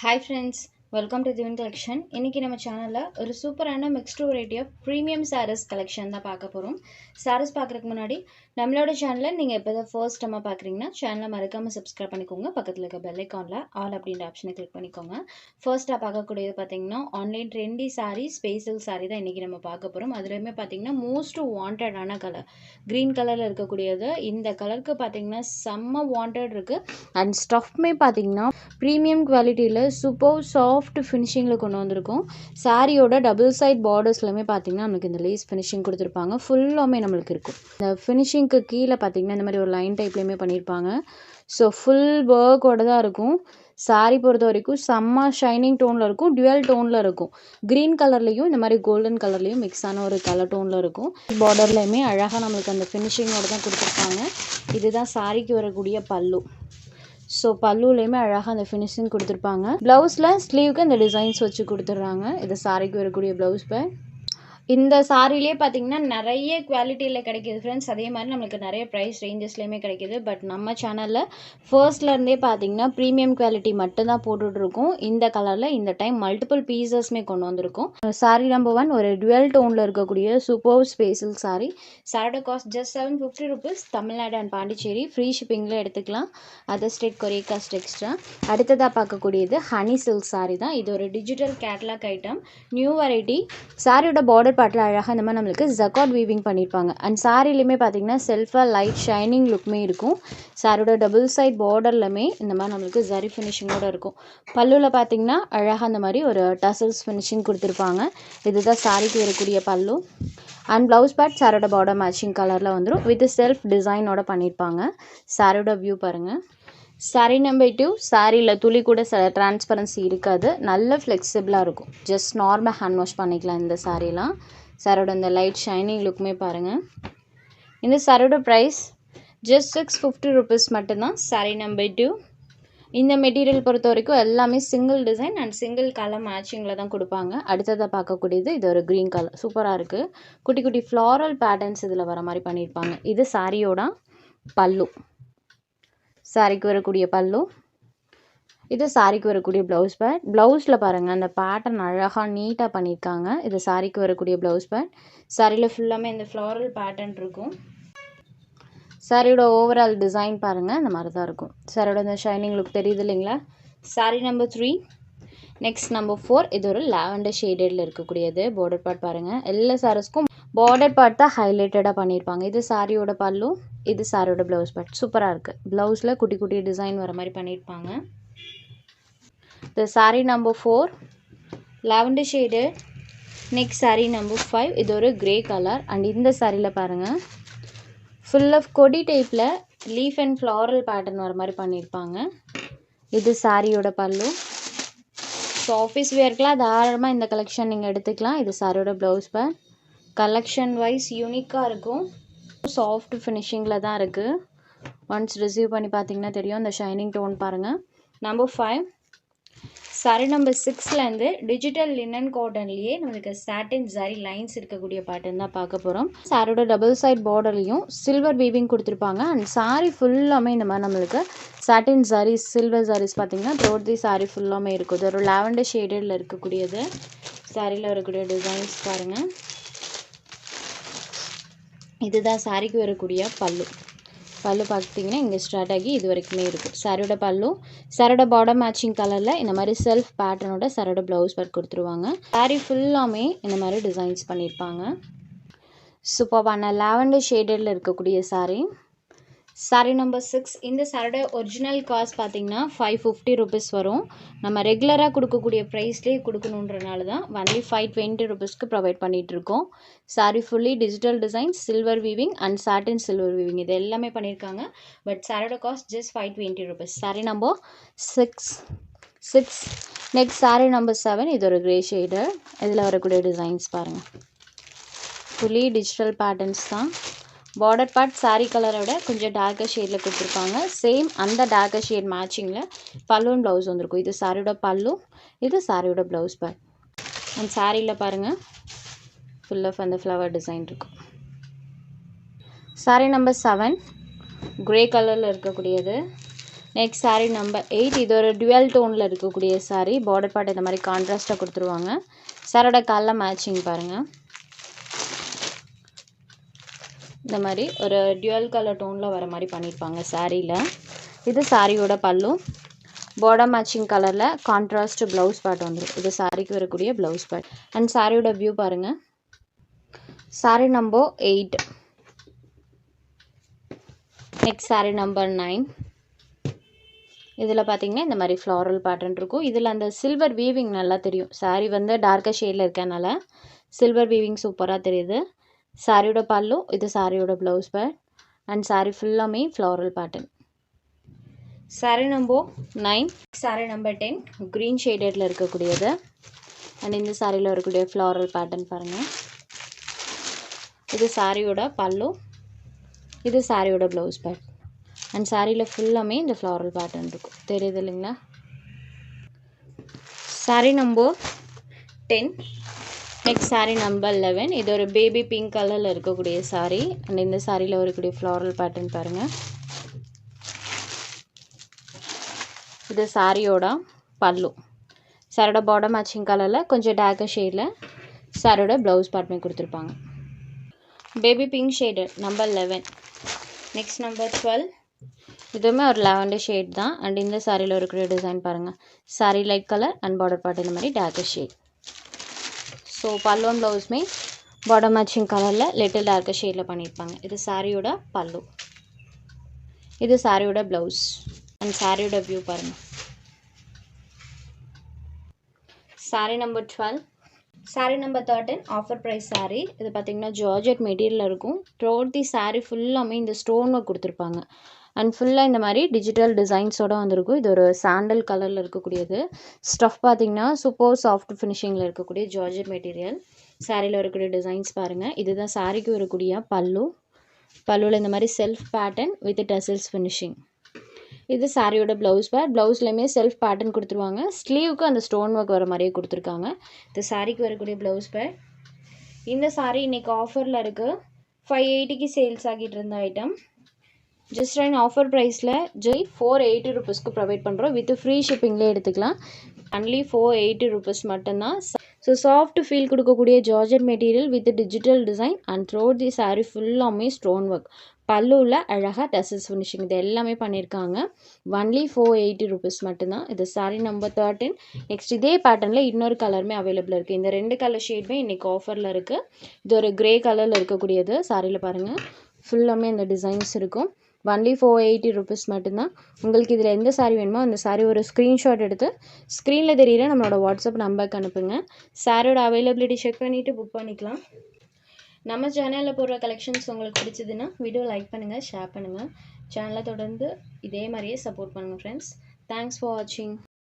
Hi friends, welcome to Divine Collection. இன்னைக்கு நம்ம சேனல்ல ஒரு சூப்பரான mixed variety of premium sarees collection தான் பார்க்க போறோம். சாரீஸ் பார்க்கறதுக்கு முன்னாடி நம்மளோட சேனலை நீங்க இப்போதான் ஃபர்ஸ்ட் டைமா பார்க்குறீங்கன்னா சேனலை மறக்காம சப்ஸ்கிரைப் பண்ணிக்கோங்க. பக்கத்தில் இருக்க பெல் ஐக்கான்ல ஆல் அப்படின்ற ஆப்ஷனை கிளிக் பண்ணிக்கோங்க. ஃபர்ஸ்ட்டாக பார்க்கக்கூடியது பார்த்தீங்கன்னா online trendy sari special sari தான் இன்னைக்கு நம்ம பார்க்க போறோம். அதுலேயுமே பார்த்தீங்கன்னா மோஸ்ட் வாண்டடான கலர் க்ரீன் கலரில் இருக்கக்கூடியது. இந்த கலருக்கு பார்த்தீங்கன்னா செம்ம வாண்டட் இருக்கு அண்ட் ஸ்டஃப்மே பார்த்தீங்கன்னா ப்ரீமியம் குவாலிட்டியில் சூப்பர் சாஃப்ட் ஃபினிஷிங்கில் கொண்டு வந்திருக்கோம். சாரியோட டபுள் சைட் பார்டர்ஸ்லையுமே பார்த்தீங்கன்னா நம்மளுக்கு இந்த லேஸ் ஃபினிஷிங் கொடுத்துருப்பாங்க. ஃபுல்லாமே நம்மளுக்கு இருக்கும். இந்த ஃபினிஷிங்க்கு கீழே பார்த்தீங்கன்னா இந்த மாதிரி ஒரு லைன் டைப்லேயுமே பண்ணியிருப்பாங்க. ஸோ ஃபுல் ஒர்க்கோட தான் இருக்கும். சாரி பொறுத்த வரைக்கும் செம்ம ஷைனிங் டோனில் இருக்கும், டுவல் டோனில் இருக்கும். க்ரீன் கலர்லேயும் இந்த மாதிரி கோல்டன் கலர்லேயும் மிக்ஸ் ஆன ஒரு கலர் டோனில் இருக்கும். பார்டர்லையுமே அழகாக நம்மளுக்கு அந்த ஃபினிஷிங்கோட தான் கொடுத்துருப்பாங்க. இதுதான் சாரிக்கு வரக்கூடிய பல்லு. ஸோ பல்லுலேயுமே அழகாக அந்த ஃபினிஷிங் கொடுத்துருப்பாங்க. ப்ளவுஸில் ஸ்லீவுக்கு இந்த டிசைன்ஸ் வச்சு கொடுத்துட்றாங்க. இது சாரிக்கு வரக்கூடிய ப்ளவுஸ் பேர். இந்த சாரிலே பார்த்தீங்கன்னா நிறைய குவாலிட்டியில் கிடைக்கிது ஃப்ரெண்ட்ஸ். அதே மாதிரி நம்மளுக்கு நிறைய ப்ரைஸ் ரேஞ்சஸ்லேயுமே கிடைக்கிது. பட் நம்ம சேனலில் ஃபர்ஸ்ட்லேருந்தே பார்த்தீங்கன்னா ப்ரீமியம் குவாலிட்டி மட்டும்தான் போட்டுட்ருக்கோம். இந்த கலரில் இந்த டைம் மல்டிபிள் பீசஸ்மே கொண்டு வந்திருக்கோம். சாரி நம்பர் 1 ஒரு டுவெல் டோனில் இருக்கக்கூடிய சூப்பர் ஸ்பெஷல் சாரி. சாரோட cost just 750 rupees. Tamil Nadu and Pondicherry free ஷிப்பிங்கில் எடுத்துக்கலாம். Other state courier cost extra. அடுத்ததாக பார்க்கக்கூடியது ஹனி சில்க் சாரி தான். இது ஒரு digital catalogue item, new variety. சாரியோட பார்டர் பாட்டில் அழகாக இந்த மாதிரி நம்மளுக்கு ஜக்கார்ட் வீவிங் பண்ணியிருப்பாங்க. அண்ட் சாரிலையுமே பார்த்தீங்கன்னா செல்ஃபாக லைட் ஷைனிங் லுக்குமே இருக்கும். சாரியோட டபுள் சைட் பார்டர்லையுமே இந்த மாதிரி நம்மளுக்கு ஜரி ஃபினிஷிங்கோடு இருக்கும். பல்லுவில் பார்த்தீங்கன்னா அழகாக அந்த மாதிரி ஒரு டசல்ஸ் ஃபினிஷிங் கொடுத்துருப்பாங்க. இதுதான் சாரிக்கு வரக்கூடிய பல்லு. அண்ட் ப்ளவுஸ் பேட் சாரோட பார்டர் மேட்சிங் கலரில் வந்துடும். வித் செல்ஃப் டிசைனோட பண்ணியிருப்பாங்க. சாரியோட வியூ பாருங்கள். சாரி நம்பர் 2 சாரியில் துளி கூட டிரான்ஸ்பரன்சி இருக்காது. நல்ல ஃப்ளெக்சிபிளாக இருக்கும். ஜஸ்ட் நார்மல் ஹேண்ட் வாஷ் பண்ணிக்கலாம் இந்த சாரீலாம். சாரோட இந்த லைட் ஷைனிங் லுக்குமே பாருங்கள். இந்த சாரியோட ப்ரைஸ் ஜஸ்ட் 650 rupees மட்டும்தான். சாரி நம்பர் 2. இந்த மெட்டீரியல் பொறுத்த வரைக்கும் எல்லாமே single design and single colour மேட்சிங்கில் தான் கொடுப்பாங்க. அடுத்ததாக பார்க்கக்கூடியது இது ஒரு க்ரீன் கலர் சூப்பராக இருக்குது. குட்டி குட்டி ஃப்ளாரல் பேட்டர்ன்ஸ் இதில் வர மாதிரி பண்ணியிருப்பாங்க. இது சாரியோட பல்லு. சாரிக்கு வரக்கூடிய பல்லு. இது சாரிக்கு வரக்கூடிய ப்ளவுஸ் பேட். ப்ளவுஸில் பாருங்கள் அந்த பேட்டர்ன் அழகாக நீட்டாக பண்ணியிருக்காங்க. இது சாரிக்கு வரக்கூடிய ப்ளவுஸ் பேட். சாரியில் ஃபுல்லாமே இந்த ஃப்ளாரல் பேட்டர்ன் இருக்கும். சாரியோட ஓவரால் டிசைன் பாருங்கள் இந்த மாதிரி தான் இருக்கும். சாரியோட இந்த ஷைனிங் லுக் தெரியுது இல்லைங்களா. Sorry number 3. நெக்ஸ்ட் நம்பர் 4 இது ஒரு லாவெண்டர் ஷேடடில் இருக்கக்கூடியது. பார்டர் பார்ட் பாருங்கள். எல்லா சாரீஸ்க்கும் பார்டர் பார்ட் தான் ஹைலைட்டடாக பண்ணியிருப்பாங்க. இது சாரியோட பல்லு. இது சாரியோட ப்ளவுஸ் பார்ட். சூப்பராக இருக்குது. ப்ளவுஸில் குட்டி குட்டி டிசைன் வர மாதிரி பண்ணியிருப்பாங்க. இது sorry number 4 lavender shade. Next sorry number 5 இது ஒரு கிரே கலர். அண்ட் இந்த சாரியில் பாருங்கள் ஃபுல் ஆஃப் கொடி டைப்பில் லீஃப் அண்ட் ஃப்ளாரல் பேட்டர்ன் வர மாதிரி பண்ணியிருப்பாங்க. இது சாரியோட பல்லு. ஸோ ஆஃபீஸ் வேர்க்கெலாம் தாராளமாக இந்த கலெக்ஷன் நீங்கள் எடுத்துக்கலாம். இது சாரியோட ப்ளவுஸ் பேட். கலெக்ஷன் வைஸ் யூனிக்காக இருக்கும். சாஃப்ட் ஃபினிஷிங்கில் தான் இருக்குது. ஒன்ஸ் ரிசீவ் பண்ணி பார்த்தீங்கன்னா தெரியும். இந்த ஷைனிங் டோன் பாருங்கள். நம்பர் 5 சாரி நம்பர் 6லேருந்து டிஜிட்டல் லினன் காட்டன்லேயே நம்மளுக்கு சாட்டின் ஜரி லைன்ஸ் இருக்கக்கூடிய பேட்டர்ன் தான் பார்க்க போகிறோம். சாரியோட டபுள் சைட் பார்டர்லையும் சில்வர் வீவிங் கொடுத்துருப்பாங்க. அண்ட் சாரி ஃபுல்லாமே இந்த மாதிரி நம்மளுக்கு சாட்டின் ஜரிஸ் சில்வர் ஜரிஸ் பார்த்தீங்கன்னா த்ரோட் தி சாரி ஃபுல்லாமே இருக்குது. ஒரு லாவெண்டர் ஷேடில் இருக்கக்கூடியது. சாரியில் வரக்கூடிய டிசைன்ஸ் பாருங்கள். இதுதான் சாரிக்கு வரக்கூடிய பல்லு. பல்லு பார்த்தீங்கன்னா இங்கே ஸ்டார்ட் ஆகி இது வரைக்குமே இருக்குது. சாரியோட பல்லு. சாரியோட பார்டர் மேட்சிங் கலரில் இந்த மாதிரி செல்ஃப் பேட்டர்னோட சாரியோட ப்ளவுஸ் பார்ட் கொடுத்துருவாங்க. சாரி ஃபுல்லாமே இந்த மாதிரி டிசைன்ஸ் பண்ணியிருப்பாங்க. சூப்பரான லாவெண்டர் ஷேடடில் இருக்கக்கூடிய சாரி. சாரி நம்பர் 6 இந்த சாரியோட ஒரிஜினல் காஸ்ட் பார்த்தீங்கன்னா 550 rupees வரும். நம்ம ரெகுலராக கொடுக்கக்கூடிய ப்ரைஸ்லேயே கொடுக்கணுன்றனால தான் ஒன்லி 520 rupeesக்கு ப்ரொவைட் பண்ணிகிட்ருக்கோம். Sorry fully digital design silver weaving and satin silver weaving இது எல்லாமே பண்ணியிருக்காங்க. பட் சாரியோட cost just 520 rupees. Sorry number 6. Next sorry number 7 இது ஒரு கிரே ஷேடு. இதில் வரக்கூடிய டிசைன்ஸ் பாருங்கள். ஃபுல்லி டிஜிட்டல் பேட்டர்ன்ஸ் தான். பார்டர் பார்ட் சாரி கலரோட கொஞ்சம் டார்க்கர் ஷேடில் கொடுத்துருப்பாங்க. சேம் அந்த டார்க்கர் ஷேட் மேட்சிங்கில் பல்லுன்னு ப்ளவுஸ் வந்துருக்கும். இது சாரியோட பல்லு. இது சாரியோட ப்ளவுஸ் பேட். அண்ட் சாரியில் பாருங்கள் ஃபுல் ஆஃப் அந்த ஃப்ளவர் டிசைன் இருக்கும். சாரி நம்பர் 7 கிரே கலரில் இருக்கக்கூடியது. Next saree number 8. இது ஒரு டுவல் டோனில் இருக்கக்கூடிய saree. பார்டர் பார்ட் இந்த மாதிரி கான்ட்ராஸ்ட்டாக கொடுத்துருவாங்க. சாரோட கலர் மேட்சிங் பாருங்கள். இந்த மாதிரி ஒரு டுவல் கலர் டோனில் வர மாதிரி பண்ணியிருப்பாங்க சாரியில். இது சாரியோட பல்லு. பார்டர் மேட்சிங் கலரில் கான்ட்ராஸ்ட் ப்ளவுஸ் பார்ட் வந்துடும். இது சாரிக்கு வரக்கூடிய ப்ளவுஸ் பார்ட். அண்ட் சாரியோட வியூ பாருங்கள். Saree number 8. Next sorry number 9. இதில் பார்த்தீங்கன்னா இந்த மாதிரி ஃப்ளாரல் பேட்டர்ன் இருக்கும். இதில் அந்த சில்வர் வீவிங் நல்லா தெரியும். சாரீ வந்து டார்க்கர் ஷேடில் இருக்கனால சில்வர் வீவிங் சூப்பராக தெரியுது. சாரியோட பல்லு. இது சாரியோட ப்ளவுஸ் பேட். அண்ட் சாரீ ஃபுல்லாமே floral pattern. Sari number 9. Sari number 10. Green ஷேடடில் இருக்கக்கூடியது. அண்ட் இந்த சாரியில் இருக்கக்கூடிய ஃப்ளாரல் பேட்டர்ன் பாருங்கள். இது சாரியோட பல்லு. இது சாரியோட ப்ளவுஸ் பேட். அண்ட் சாரியில் ஃபுல்லாமே இந்த ஃப்ளாரல் பேட்டர்ன் இருக்கும். தெரியுது இல்லைங்களா? Sari number 10. Next sari number 11. இது ஒரு பேபி பிங்க் கலரில் இருக்கக்கூடிய சாரீ. அண்ட் இந்த சாரியில் வரக்கூடிய ஃப்ளாரல் பேட்டர்ன் பாருங்கள். இது சாரியோட பல்லு. சாரியோட பார்டர் மேட்சிங் கலரில் கொஞ்சம் டார்க்கர் ஷேடில் சாரியோட ப்ளவுஸ் பார்ட்மே கொடுத்துருப்பாங்க. Baby pink shade number 11. Next number 12. இதுவுமே ஒரு லாவெண்டர் ஷேட் தான். அண்ட் இந்த சாரியில் இருக்கிற டிசைன் பாருங்கள். Saree light colour and border part இந்த மாதிரி டார்க்கர் ஷேட். ஸோ பல்லுவன் ப்ளவுஸ்மே பார்டர் மேட்சிங் கலரில் லிட்டில் டார்க்கர் ஷேடில் பண்ணியிருப்பாங்க. இது சாரியோட பல்லு. இது சாரியோட ப்ளவுஸ். அண்ட் சாரியோட வியூ பாருங்கள். Saree number 12. Saree number 13. Offer price saree. இது பார்த்திங்கன்னா ஜார்ஜெட் மெட்டீரியலில் இருக்கும். த்ரோட் தி சாரீ ஃபுல்லாமே இந்த ஸ்டோன் ஒர்க் கொடுத்துருப்பாங்க. அண்ட் ஃபுல்லாக இந்த மாதிரி டிஜிட்டல் டிசைன்ஸோடு வந்திருக்கும். இது ஒரு சாண்டல் கலரில் இருக்கக்கூடியது. ஸ்டஃப் பார்த்திங்கன்னா சூப்பர் சாஃப்ட் ஃபினிஷிங்கில் இருக்கக்கூடிய ஜார்ஜெட் மெட்டீரியல். சாரியில் இருக்கக்கூடிய டிசைன்ஸ் பாருங்கள். இதுதான் சாரிக்கு வரக்கூடிய பல்லு. பல்லுவில் இந்த மாதிரி self pattern with tassels finishing. இது சாரியோட ப்ளவுஸ் பேட். ப்ளவுஸ்லையுமே செல்ஃப் பேட்டர்ன் கொடுத்துருவாங்க. ஸ்லீவுக்கு அந்த ஸ்டோன் ஒர்க் வர மாதிரியே கொடுத்துருக்காங்க. இது சாரிக்கு வரக்கூடிய ப்ளவுஸ் பேட். இந்த சாரீ இன்றைக்கி ஆஃபரில் இருக்குது. 580க்கு சேல்ஸ் ஆகிட்டு இருந்த ஐட்டம் ஜஸ்ட் ரைன் ஆஃபர் ப்ரைஸில் 480 ருபீஸ்க்கு ப்ரொவைட் பண்ணுறோம். வித் ஃப்ரீ ஷிப்பிங்லேயே எடுத்துக்கலாம். ஒன்லி 480 ருபீஸ் மட்டும்தான். ஸோ சாஃப்ட் ஃபீல் கொடுக்கக்கூடிய georgette material with digital design and throughout the sari ஃபுல்லாமே ஸ்டோன் ஒர்க். பல்லுவில் அழகாக டசல்ஸ் ஃபினிஷிங் இது எல்லாமே பண்ணியிருக்காங்க. ஒன்லி 480 ருபீஸ் மட்டும்தான். இது சாரீ நம்பர் 13. நெக்ஸ்ட் இதே பேட்டர்னில் இன்னொரு கலருமே அவைலபிள் இருக்குது. இந்த 2 கலர் ஷேடுமே இன்றைக்கி ஆஃபரில் இருக்குது. இது ஒரு க்ரே கலரில் இருக்கக்கூடியது. சாரியில் பாருங்கள் ஃபுல்லாமே இந்த டிசைன்ஸ் இருக்கும். ஒன்லி 480 ருபீஸ் மட்டும்தான். உங்களுக்கு இதில் எந்த சாரீ வேணுமோ அந்த சாரீ ஒரு ஸ்க்ரீன்ஷாட் எடுத்து ஸ்க்ரீனில் தெரியிற நம்மளோட வாட்ஸ்அப் நம்பருக்கு அனுப்புங்க. சாரியோட அவைலபிலிட்டி செக் பண்ணிவிட்டு புக் பண்ணிக்கலாம். நம்ம சேனலில் போடுற கலெக்ஷன்ஸ் உங்களுக்கு பிடிச்சதுன்னா வீடியோ லைக் பண்ணுங்கள், ஷேர் பண்ணுங்கள். சேனலை தொடர்ந்து இதே மாதிரியே சப்போர்ட் பண்ணுங்கள் ஃப்ரெண்ட்ஸ். தேங்க்ஸ் ஃபார் வாட்சிங்.